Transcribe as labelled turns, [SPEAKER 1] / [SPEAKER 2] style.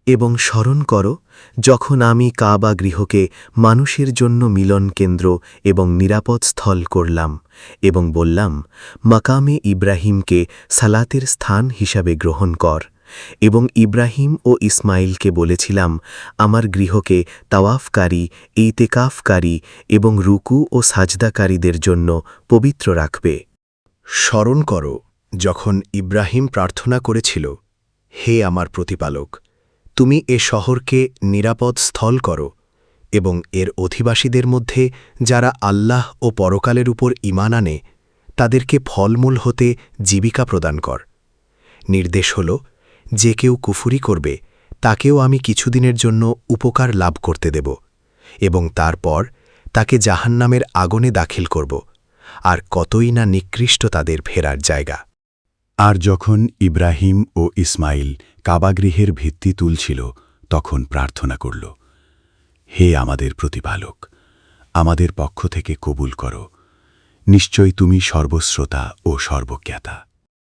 [SPEAKER 1] এবং স্মরণ কর যখন আমি কাবা গৃহকে মানুষের জন্য মিলন কেন্দ্র এবং নিরাপদ স্থল করলাম এবং বললাম, মাকামে ইব্রাহিমকে সালাতের স্থান হিসাবে গ্রহণ কর, এবং ইব্রাহিম ও ইসমাইলকে বলেছিলাম, আমার গৃহকে তাওয়াফকারী, ইতিকাফকারী এবং রুকু ও সাজদাকারীদের জন্য পবিত্র রাখবে।
[SPEAKER 2] স্মরণ কর যখন ইব্রাহিম প্রার্থনা করেছিল, হে আমার প্রতিপালক, তুমি এ শহরকে নিরাপদ স্থল করো এবং এর অধিবাসীদের মধ্যে যারা আল্লাহ ও পরকালের উপর ঈমান আনে তাদেরকে ফলমূল হতে জীবিকা প্রদান কর। নির্দেশ হল, যে কেউ কুফরি করবে তাকেও আমি কিছুদিনের জন্য উপকার লাভ করতে দেব এবং তারপর তাকে জাহান্নামের আগুনে দাখিল করব, আর কতই না নিকৃষ্ট তাদের ফেরার জায়গা।
[SPEAKER 3] আর যখন ইব্রাহিম ও ইসমাইল কাবাগৃহের ভিত্তি তুলছিল তখন প্রার্থনা করল, হে আমাদের প্রতিপালক, আমাদের পক্ষ থেকে কবুল করো, নিশ্চয় তুমি সর্বশ্রোতা ও সর্বজ্ঞাতা।